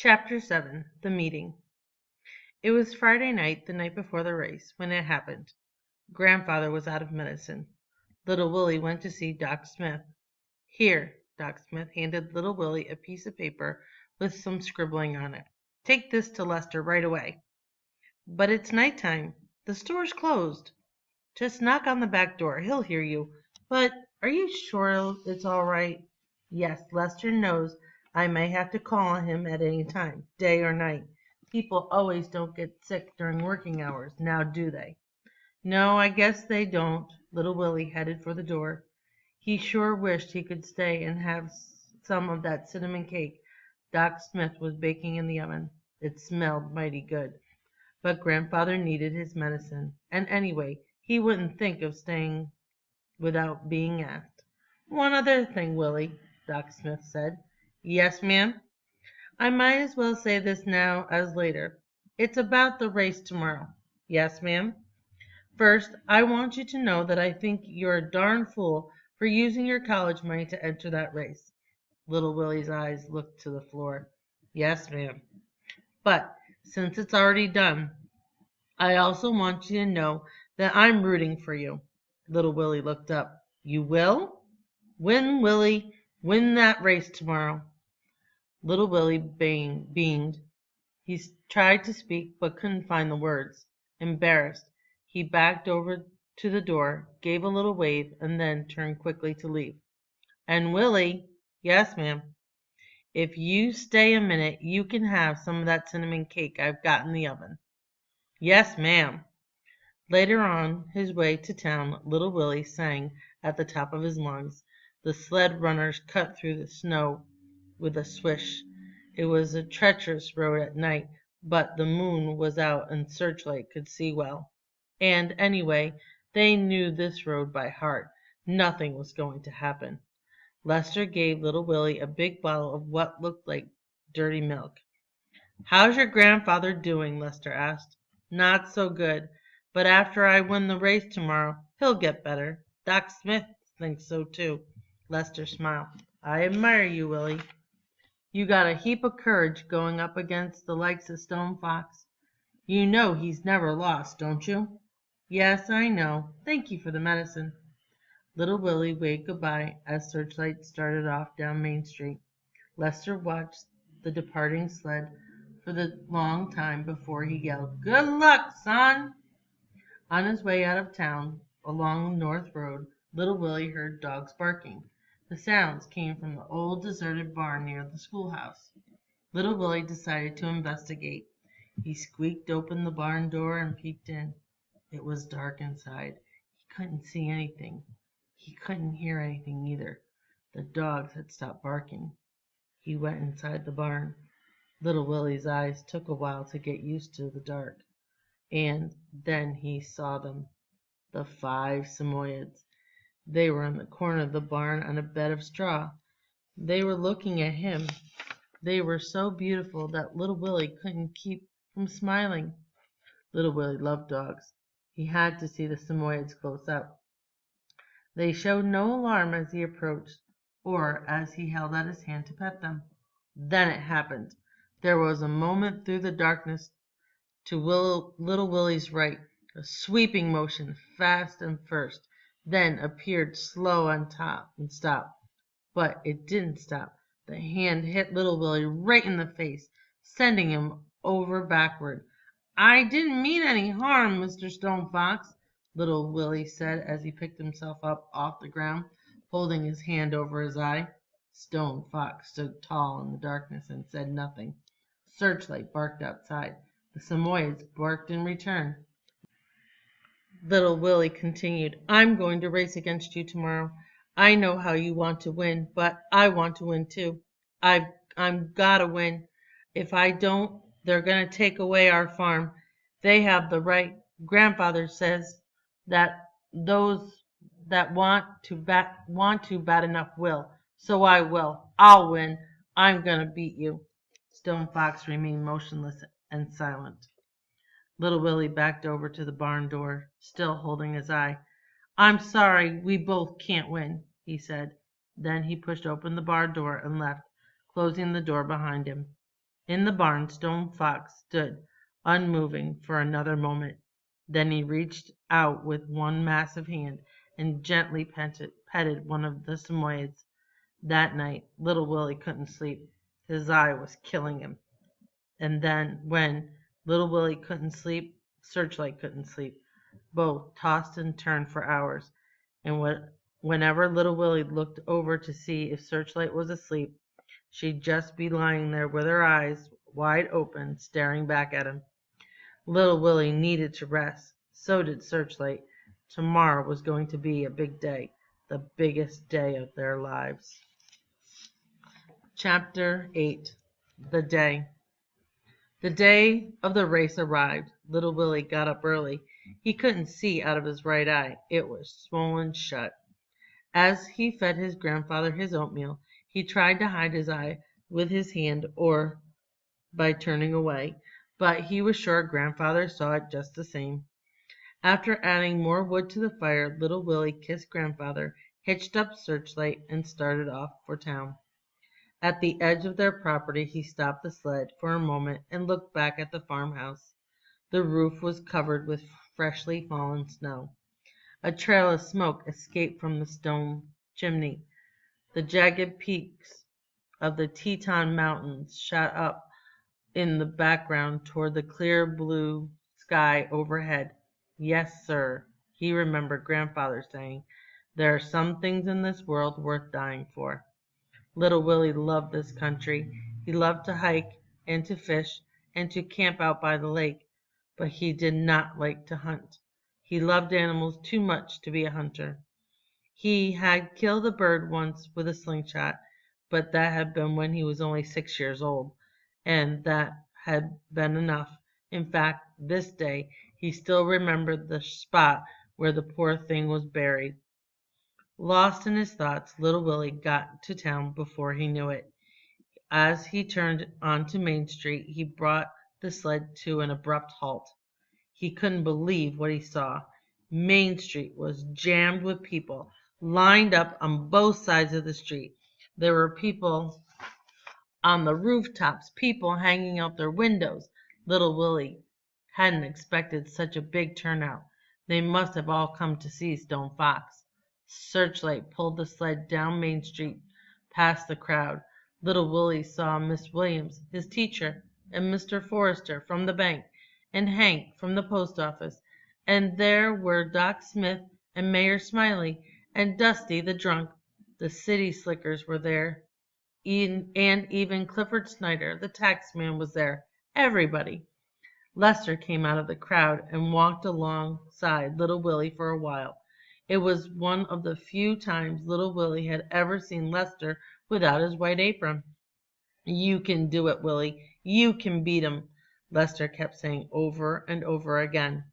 Chapter 7 The Meeting. It was Friday night, the night before the race, when it happened. Grandfather was out of medicine. Little Willie went to see Doc Smith. Here, Doc Smith handed Little Willie a piece of paper with some scribbling on it. Take this to Lester right away. But it's night time. The store's closed. Just knock on the back door. He'll hear you. But are you sure it's all right? Yes, Lester knows I may have to call on him at any time, day or night. People always don't get sick during working hours, now do they? No, I guess they don't. Little Willie headed for the door. He sure wished he could stay and have some of that cinnamon cake Doc Smith was baking in the oven. It smelled mighty good. But Grandfather needed his medicine, and anyway, he wouldn't think of staying without being asked. One other thing, Willie, Doc Smith said. Yes, ma'am? I might as well say this now as later. It's about the race tomorrow. Yes, ma'am? First, I want you to know that I think you're a darn fool for using your college money to enter that race. Little Willie's eyes looked to the floor. Yes, ma'am. But since it's already done, I also want you to know that I'm rooting for you. Little Willie looked up. You will? Win, Willie. Win that race tomorrow. Little Willie beamed. He tried to speak but couldn't find the words. Embarrassed, he backed over to the door, gave a little wave, and then turned quickly to leave. And Willie, yes, ma'am. If you stay a minute, you can have some of that cinnamon cake I've got in the oven. Yes, ma'am. Later on his way to town, Little Willie sang at the top of his lungs. The sled runners cut through the snow with a swish. It was a treacherous road at night, but the moon was out and Searchlight could see well. And anyway, they knew this road by heart. Nothing was going to happen. Lester gave Little Willie a big bottle of what looked like dirty milk. How's your grandfather doing? Lester asked. Not so good. But after I win the race tomorrow, he'll get better. Doc Smith thinks so too. Lester smiled. I admire you, Willie. You got a heap of courage going up against the likes of Stone Fox. You know he's never lost, don't you? Yes, I know. Thank you for the medicine. Little Willie waved goodbye as Searchlight started off down Main Street. Lester watched the departing sled for the long time before he yelled, Good luck, son! On his way out of town, along North Road, Little Willie heard dogs barking. The sounds came from the old deserted barn near the schoolhouse. Little Willie decided to investigate. He squeaked open the barn door and peeked in. It was dark inside. He couldn't see anything. He couldn't hear anything either. The dogs had stopped barking. He went inside the barn. Little Willie's eyes took a while to get used to the dark. And then he saw them, the 5 Samoyeds. They were in the corner of the barn on a bed of straw. They were looking at him. They were so beautiful that Little Willie couldn't keep from smiling. Little Willie loved dogs. He had to see the Samoyeds close up. They showed no alarm as he approached, or as he held out his hand to pet them. Then it happened. There was a moment through the darkness to Little Willie's right, a sweeping motion, fast and first, then appeared slow on top and stopped. But it didn't stop. The hand hit Little Willie right in the face, sending him over backward. I didn't mean any harm, Mr. Stone Fox, Little Willie said as he picked himself up off the ground, holding his hand over his eye. Stone Fox stood tall in the darkness and said nothing. Searchlight barked outside. The Samoyeds barked in return. Little Willie continued, I'm going to race against you tomorrow. I know how you want to win, but I want to win too. I'm gotta win. If I don't, they're gonna take away our farm. They have the right. Grandfather says that those that want to bad enough will. So I will. I'll win. I'm gonna beat you. Stone Fox remained motionless and silent. Little Willie backed over to the barn door, still holding his eye. I'm sorry, we both can't win, he said. Then he pushed open the barn door and left, closing the door behind him. In the barn, Stone Fox stood unmoving for another moment. Then he reached out with one massive hand and gently petted one of the Samoyeds. That night, little Willie couldn't sleep. His eye was killing him. And then, when little Willie couldn't sleep, Searchlight couldn't sleep. Both tossed and turned for hours, and whenever little Willie looked over to see if Searchlight was asleep, she'd just be lying there with her eyes wide open, staring back at him. Little Willie needed to rest. So did Searchlight. Tomorrow was going to be a big day, the biggest day of their lives. Chapter 8. The Day. The day of the race arrived. Little Willie got up early. He couldn't see out of his right eye. It was swollen shut. As he fed his grandfather his oatmeal, he tried to hide his eye with his hand or by turning away, but he was sure Grandfather saw it just the same. After adding more wood to the fire, little Willie kissed Grandfather, hitched up Searchlight, and started off for town. At the edge of their property he stopped the sled for a moment and looked back at the farmhouse. The roof was covered with freshly fallen snow. A trail of smoke escaped from the stone chimney. The jagged peaks of the Teton Mountains shot up in the background toward the clear blue sky overhead. Yes, sir, he remembered Grandfather saying, there are some things in this world worth dying for. Little Willie loved this country. He loved to hike and to fish and to camp out by the lake, but he did not like to hunt. He loved animals too much to be a hunter. He had killed a bird once with a slingshot, but that had been when he was only 6 years old, and that had been enough. In fact, this day he still remembered the spot where the poor thing was buried. Lost in his thoughts, little Willie got to town before he knew it. As he turned onto Main Street, he brought the sled to an abrupt halt. He couldn't believe what he saw. Main Street was jammed with people, lined up on both sides of the street. There were people on the rooftops, people hanging out their windows. Little Willie hadn't expected such a big turnout. They must have all come to see Stone Fox. Searchlight pulled the sled down Main Street past the crowd. Little Willie saw Miss Williams, his teacher, and Mr. Forrester from the bank, and Hank from the post office. And there were Doc Smith and Mayor Smiley and Dusty the drunk. The city slickers were there, and even Clifford Snyder, the taxman, was there. Everybody. Lester came out of the crowd and walked alongside little Willie for a while. It was one of the few times little Willie had ever seen Lester without his white apron. You can do it, Willie. You can beat 'em, Lester kept saying over and over again.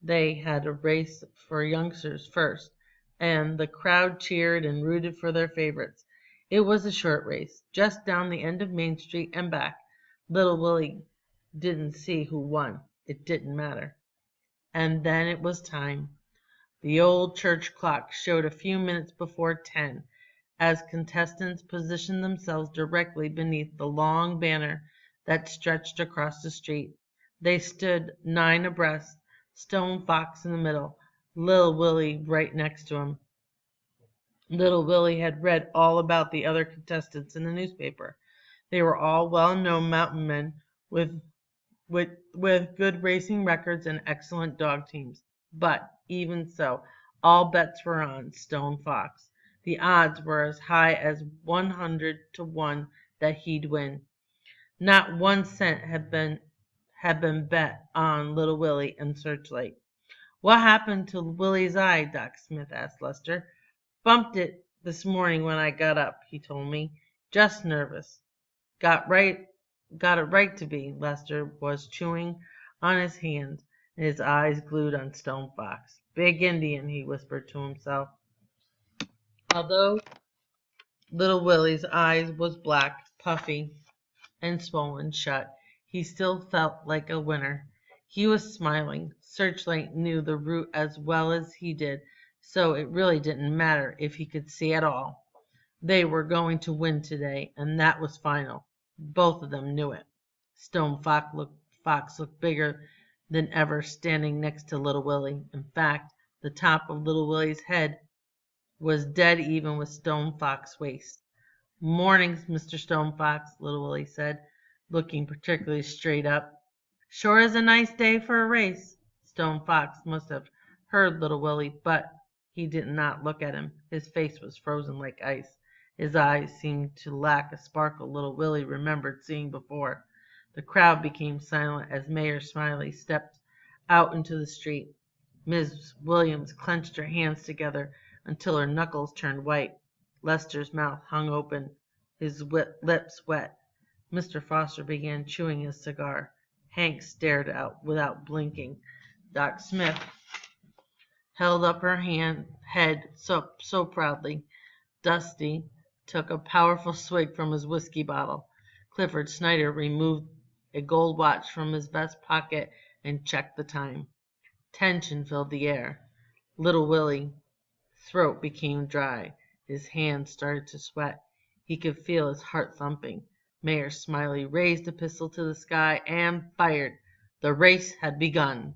They had a race for youngsters first, and the crowd cheered and rooted for their favorites. It was a short race, just down the end of Main Street and back. Little Willie didn't see who won. It didn't matter. And then it was time. The old church clock showed a few minutes before 10, as contestants positioned themselves directly beneath the long banner that stretched across the street. They stood 9 abreast, Stone Fox in the middle, little Willie right next to him. Little Willie had read all about the other contestants in the newspaper. They were all well-known mountain men with good racing records and excellent dog teams. But even so, all bets were on Stone Fox. The odds were as high as 100 to 1 that he'd win. Not 1 cent had been bet on little Willie and Searchlight. What happened to Willie's eye? Doc Smith asked Lester. Bumped it this morning when I got up, he told me. Just nervous. Got it right to be. Lester was chewing on his hands, and his eyes glued on Stone Fox. Big Indian, he whispered to himself. Although little Willie's eyes was black, puffy, and swollen shut, he still felt like a winner. He was smiling. Searchlight knew the route as well as he did, so it really didn't matter if he could see at all. They were going to win today, and that was final. Both of them knew it. Stone Fox looked bigger than ever standing next to Little Willie. In fact, the top of Little Willie's head was dead even with Stone Fox's waist. "Mornings, Mr. Stone Fox," Little Willie said, looking particularly straight up. "Sure is a nice day for a race." Stone Fox must have heard Little Willie, but he did not look at him. His face was frozen like ice. His eyes seemed to lack a sparkle Little Willie remembered seeing before. The crowd became silent as Mayor Smiley stepped out into the street. Miss Williams clenched her hands together until her knuckles turned white. Lester's mouth hung open, his lips wet. Mr. Foster began chewing his cigar. Hank stared out without blinking. Doc Smith held up her head so proudly. Dusty took a powerful swig from his whiskey bottle. Clifford Snyder removed a gold watch from his vest pocket and checked the time. Tension filled the air. Little Willie's throat became dry. His hands started to sweat. He could feel his heart thumping. Mayor Smiley raised a pistol to the sky and fired. The race had begun.